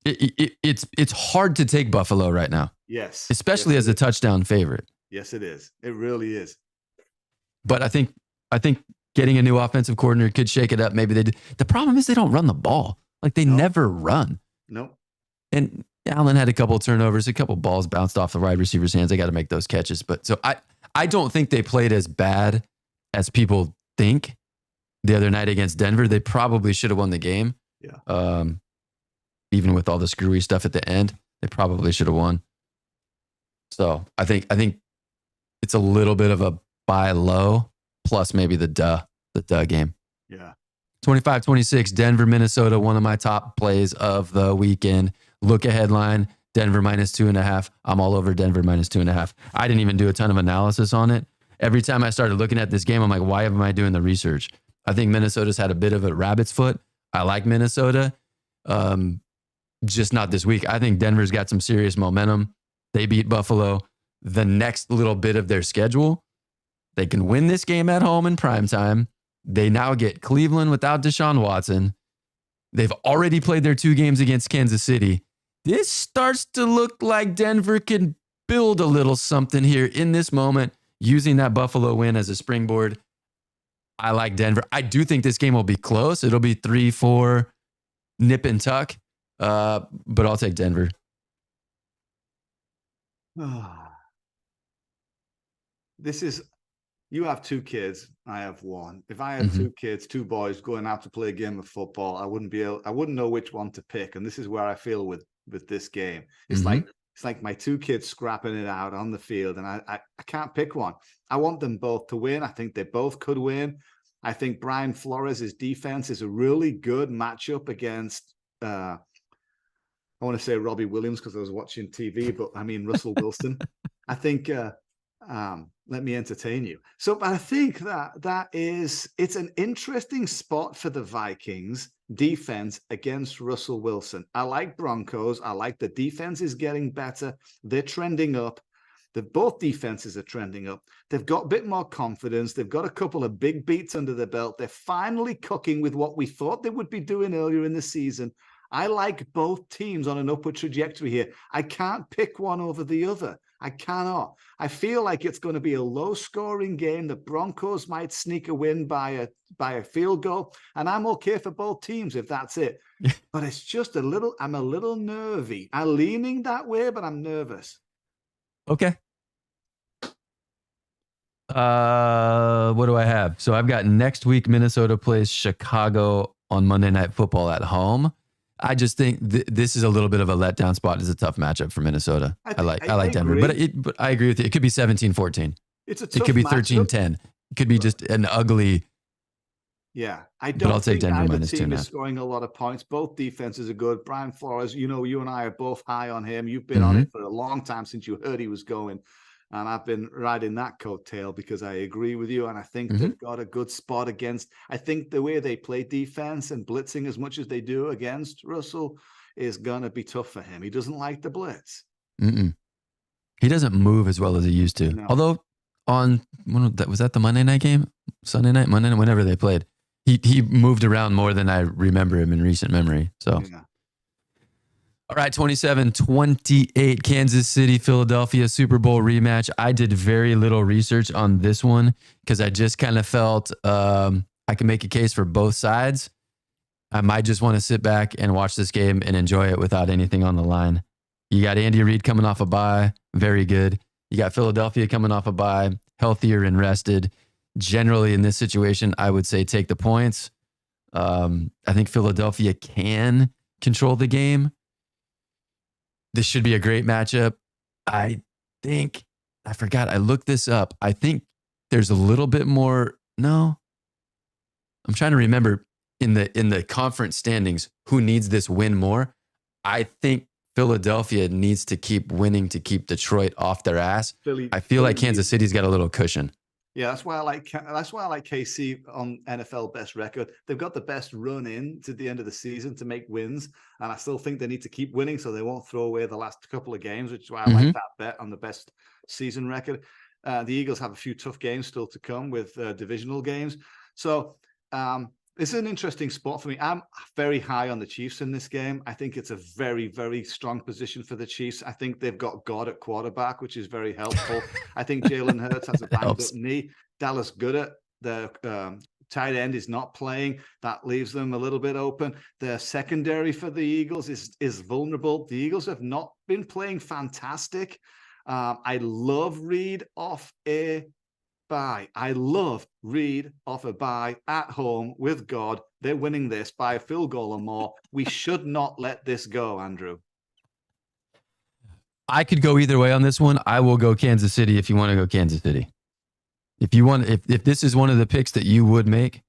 It's hard to take Buffalo right now. Yes, especially as a touchdown favorite. Yes, it is. It really is. But I think getting a new offensive coordinator could shake it up. Maybe the problem is they don't run the ball. Like they never run. Nope. And Allen had a couple of turnovers, a couple of balls bounced off the wide receiver's hands. They got to make those catches. But so I don't think they played as bad as people think the other night against Denver. They probably should have won the game. Yeah. Even with all the screwy stuff at the end, they probably should have won. So I think it's a little bit of a buy low. Plus maybe the duh game. Yeah. 25-26, Denver, Minnesota, one of my top plays of the weekend. Look ahead line, Denver -2.5. I'm all over Denver -2.5. I didn't even do a ton of analysis on it. Every time I started looking at this game, I'm like, why am I doing the research? I think Minnesota's had a bit of a rabbit's foot. I like Minnesota. Just not this week. I think Denver's got some serious momentum. They beat Buffalo. The next little bit of their schedule, they can win this game at home in primetime. They now get Cleveland without Deshaun Watson. They've already played their 2 games against Kansas City. This starts to look like Denver can build a little something here in this moment, using that Buffalo win as a springboard. I like Denver. I do think this game will be close. It'll be 3-4, nip and tuck, but I'll take Denver. You have 2 kids. I have 1. If I had 2 kids, 2 boys going out to play a game of football, I wouldn't know which one to pick. And this is where I feel with this game. It's like my 2 kids scrapping it out on the field, and I can't pick one. I want them both to win. I think they both could win. I think Brian Flores' defense is a really good matchup against I want to say Robbie Williams because I was watching TV, but I mean Russell Wilson. I think let me entertain you. So I think it's an interesting spot for the Vikings defense against Russell Wilson. I like Broncos. I like the defense is getting better. They're trending up. Both defenses are trending up. They've got a bit more confidence. They've got a couple of big beats under their belt. They're finally cooking with what we thought they would be doing earlier in the season. I like both teams on an upward trajectory here. I can't pick one over the other. I cannot. I feel like it's going to be a low-scoring game. The Broncos might sneak a win by a field goal, and I'm okay for both teams if that's it. But it's just I'm a little nervy. I'm leaning that way, but I'm nervous. Okay. What do I have? So I've got next week, Minnesota plays Chicago on Monday Night Football at home. I just think this is a little bit of a letdown spot. It's a tough matchup for Minnesota. I like Denver, but I agree with you. It could be 17-14. It could be 13-10. It could be just an ugly. Yeah, I'll take Denver minus 2.5. Team is scoring a lot of points. Both defenses are good. Brian Flores, you and I are both high on him. You've been on it for a long time since you heard he was going. And I've been riding that coattail because I agree with you. And I think they've got a good spot against. I think the way they play defense and blitzing as much as they do against Russell is going to be tough for him. He doesn't like the blitz. He doesn't move as well as he used to. No. Although was that the Monday night game? Sunday night, Monday night, whenever they played. He moved around more than I remember him in recent memory. So. Yeah. All right, 27-28, Kansas City, Philadelphia, Super Bowl rematch. I did very little research on this one because I just kind of felt I can make a case for both sides. I might just want to sit back and watch this game and enjoy it without anything on the line. You got Andy Reid coming off a bye. Very good. You got Philadelphia coming off a bye, healthier and rested. Generally, in this situation, I would say take the points. I think Philadelphia can control the game. This should be a great matchup. I forgot. I looked this up. I think there's a little bit more. No, I'm trying to remember in the conference standings who needs this win more. I think Philadelphia needs to keep winning to keep Detroit off their ass. I feel like Kansas City's got a little cushion. Yeah, that's why I like KC on NFL best record. They've got the best run in to the end of the season to make wins, and I still think they need to keep winning so they won't throw away the last couple of games, which is why I like that bet on the best season record. The Eagles have a few tough games still to come with divisional games, so it's an interesting spot for me. I'm very high on the Chiefs in this game. I think it's a very, very strong position for the Chiefs. I think they've got God at quarterback, which is very helpful. I think Jalen Hurts has a banged up knee. Dallas Goedert, the tight end, is not playing. That leaves them a little bit open. The secondary for the Eagles is vulnerable. The Eagles have not been playing fantastic. I love Reid off a bye. I love Reid off a bye at home with God. They're winning this by a field goal or more. We should not let this go, Andrew. I could go either way on this one. I will go Kansas City if you want to go Kansas City. If you want, if this is one of the picks that you would make,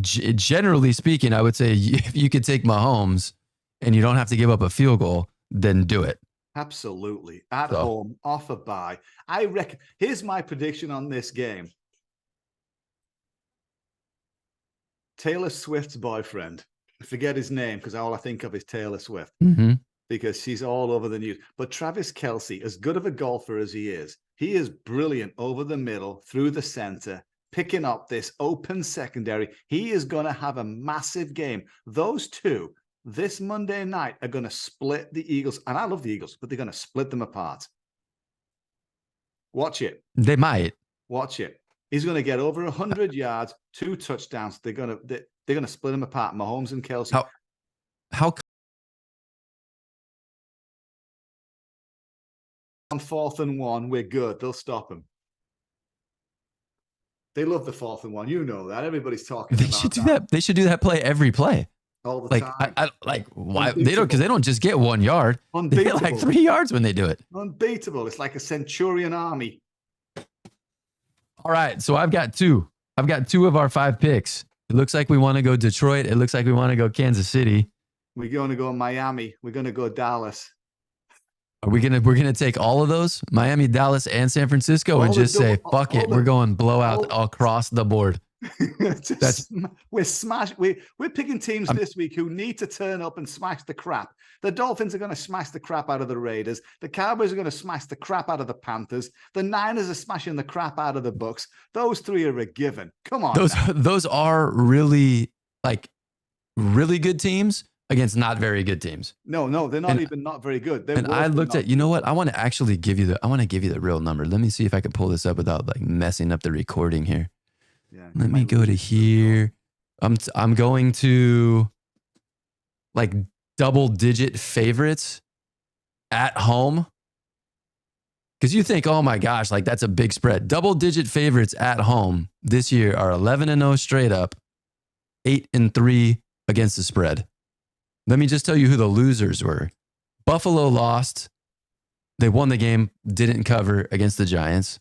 generally speaking, I would say if you could take Mahomes and you don't have to give up a field goal, then do it. Absolutely. At home, off a bye. I reckon. Here's my prediction on this game. Taylor Swift's boyfriend. I forget his name because all I think of is Taylor Swift. Because she's all over the news. But Travis Kelce, as good of a golfer as he is brilliant over the middle, through the center, picking up this open secondary. He is going to have a massive game. Those two this Monday night are going to split the Eagles. And I love the Eagles, but they're going to split them apart. Watch it. They might. Watch it. He's going to get over 100 yards, 2 touchdowns. They're going to split them apart. Mahomes and Kelce. How on 4th and 1, we're good. They'll stop him. They love the 4th and 1. You know that. Everybody's talking about should do that. They should do that play every play. All the time. Why they don't? Because they don't just get 1 yard. They get like 3 yards when they do it. Unbeatable. It's like a centurion army. All right. So I've got 2. I've got 2 of our 5 picks. It looks like we want to go Detroit. It looks like we want to go Kansas City. We're going to go Miami. We're going to go Dallas. Are we're gonna take all of those, Miami, Dallas, and San Francisco, and just say fuck it? We're going blowout across the board. We're picking teams this week who need to turn up and smash the crap. The Dolphins are going to smash the crap out of the Raiders. The Cowboys are going to smash the crap out of the Panthers. The Niners are smashing the crap out of the Bucks. Those 3 are a given. Come on. Those are really good teams against not very good teams. No, they're not even not very good. I looked at, you know what? I want to actually give you the real number. Let me see if I can pull this up without like messing up the recording here. Yeah, let me go to here. I'm going to like double-digit favorites at home. Because you think, oh my gosh, like that's a big spread. Double-digit favorites at home this year are 11-0 straight up, 8-3 against the spread. Let me just tell you who the losers were. Buffalo lost. They won the game, didn't cover against the Giants.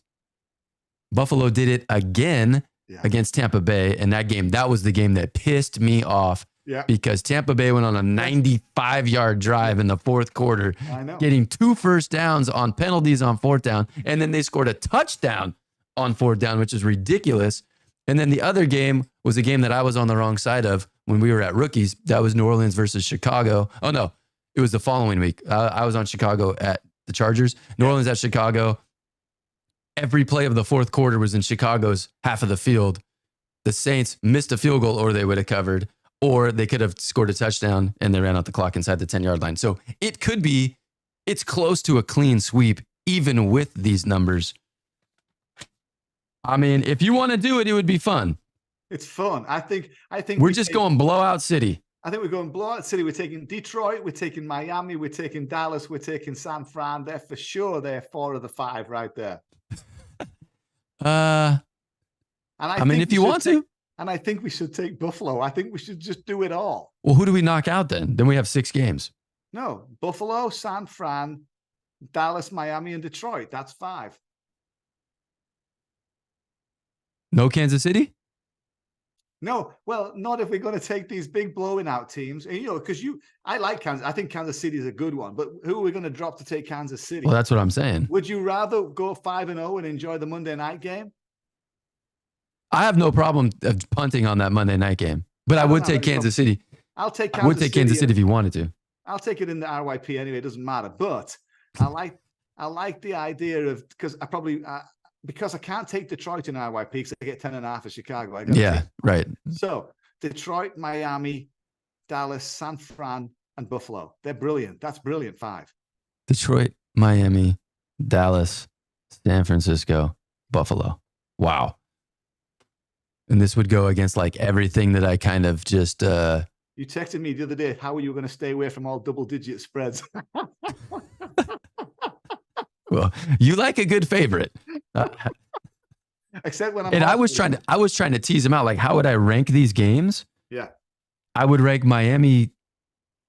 Buffalo did it again against Tampa Bay. And that was the game that pissed me off because Tampa Bay went on a 95-yard drive in the 4th quarter, getting 2 first downs on penalties on 4th down. And then they scored a touchdown on 4th down, which is ridiculous. And then the other game was a game that I was on the wrong side of when we were at Rookies. That was New Orleans versus Chicago. Oh, no, it was the following week. I was on Chicago at the Chargers. New Orleans at Chicago. Every play of the 4th quarter was in Chicago's half of the field. The Saints missed a field goal or they would have covered, or they could have scored a touchdown and they ran out the clock inside the 10-yard line. So it's close to a clean sweep, even with these numbers. I mean, if you want to do it, it would be fun. It's fun. I think we're just going blowout city. I think we're going blowout city. We're taking Detroit. We're taking Miami. We're taking Dallas. We're taking San Fran. They're for sure. They're 4 of the 5 right there. I mean, if you want to. And I think we should take Buffalo. I think we should just do it all. Well, who do we knock out then? Then we have 6 games. No, Buffalo, San Fran, Dallas, Miami, and Detroit. That's 5. No Kansas City? No, well, not if we're going to take these big blowing out teams. And, because I like Kansas. I think Kansas City is a good one. But who are we going to drop to take Kansas City? Well, that's what I'm saying. Would you rather go 5-0 and enjoy the Monday night game? I have no problem punting on that Monday night game, but I would take Kansas City. I'll take Kansas City. I would take Kansas City if you wanted to. I'll take it in the RYP anyway. It doesn't matter. But I like the idea of, because I can't take Detroit in RYP because I get 10.5 at Chicago. Yeah, right. So Detroit, Miami, Dallas, San Fran, and Buffalo. They're brilliant. That's brilliant 5. Detroit, Miami, Dallas, San Francisco, Buffalo. Wow. And this would go against like everything that I kind of just... You texted me the other day how are you going to stay away from all double-digit spreads? Well, you like a good favorite. Except when I'm... And I was trying to tease him out. Like, how would I rank these games? Yeah. I would rank Miami...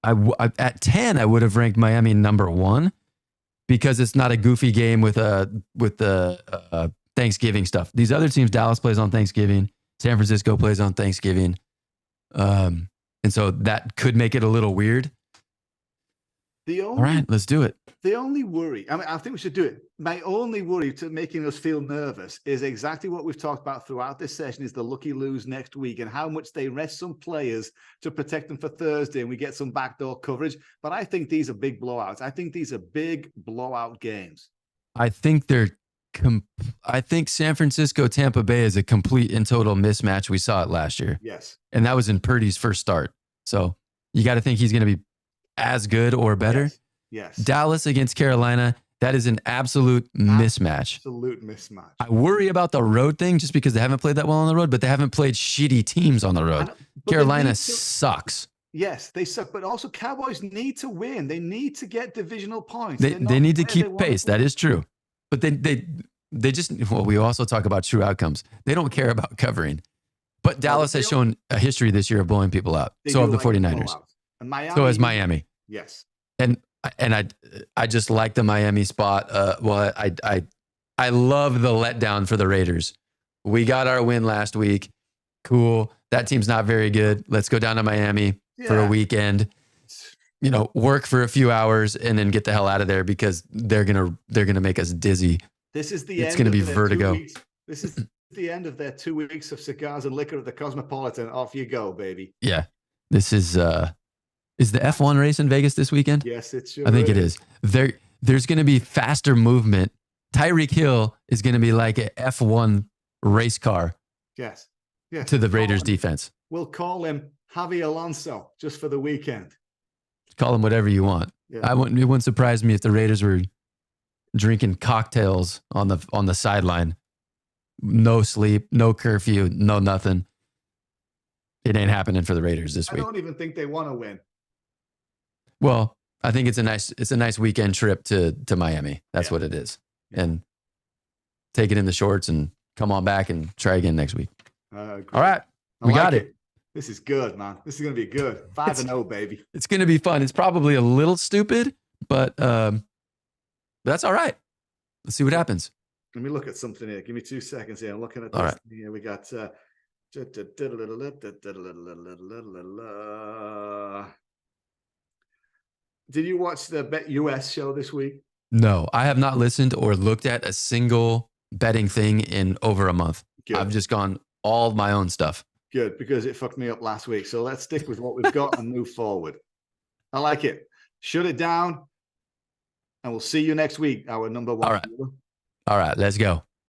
at 10, I would have ranked Miami number 1 because it's not a goofy game with the Thanksgiving stuff. These other teams, Dallas plays on Thanksgiving. San Francisco plays on Thanksgiving. And so that could make it a little weird. All right, let's do it. The only worry, I think we should do it. My only worry to making us feel nervous is exactly what we've talked about throughout this session is the lucky lose next week and how much they rest some players to protect them for Thursday and we get some backdoor coverage. But I think these are big blowouts. I think these are big blowout games. I think I think San Francisco, Tampa Bay is a complete and total mismatch. We saw it last year. Yes. And that was in Purdy's first start. So you got to think he's going to be as good or better. Yes. Dallas against Carolina, that is an absolute mismatch. Absolute mismatch. I worry about the road thing just because they haven't played that well on the road, but they haven't played shitty teams on the road. Carolina sucks. Yes, they suck, but also Cowboys need to win. They need to get divisional points. They need to keep pace. That is true. But they just, well, we also talk about true outcomes. They don't care about covering. But Dallas has shown a history this year of blowing people out. So have the 49ers. And Miami, so has Miami. Yes. And I just like the Miami spot. Well, I love the letdown for the Raiders. We got our win last week. Cool. That team's not very good. Let's go down to Miami for a weekend. Work for a few hours and then get the hell out of there because they're gonna make us dizzy. This is the It's gonna be vertigo. This is the end of their 2 weeks of cigars and liquor at the Cosmopolitan. Off you go, baby. Yeah. This is the F1 race in Vegas this weekend? Yes, it's sure. I think it is. There's gonna be faster movement. Tyreek Hill is gonna be like an F1 race car. Yes. To the Raiders defense. We'll call him Javi Alonso just for the weekend. Call him whatever you want. Yeah. It wouldn't surprise me if the Raiders were drinking cocktails on the sideline. No sleep, no curfew, no nothing. It ain't happening for the Raiders this week. I don't even think they want to win. Well, I think it's a nice weekend trip to Miami. That's what it is. Yeah. And take it in the shorts and come on back and try again next week. All right. We got it. This is good, man. This is going to be good. 5-0, baby. It's going to be fun. It's probably a little stupid, but that's all right. Let's see what happens. Let me look at something here. Give me 2 seconds here. I'm looking at this. All right. Here we got. Did you watch the Bet US show this week? No, I have not listened or looked at a single betting thing in over a month. Good. I've just gone all my own stuff. Good, because it fucked me up last week. So let's stick with what we've got and move forward. I like it. Shut it down. And we'll see you next week, our number 1. All right, let's go.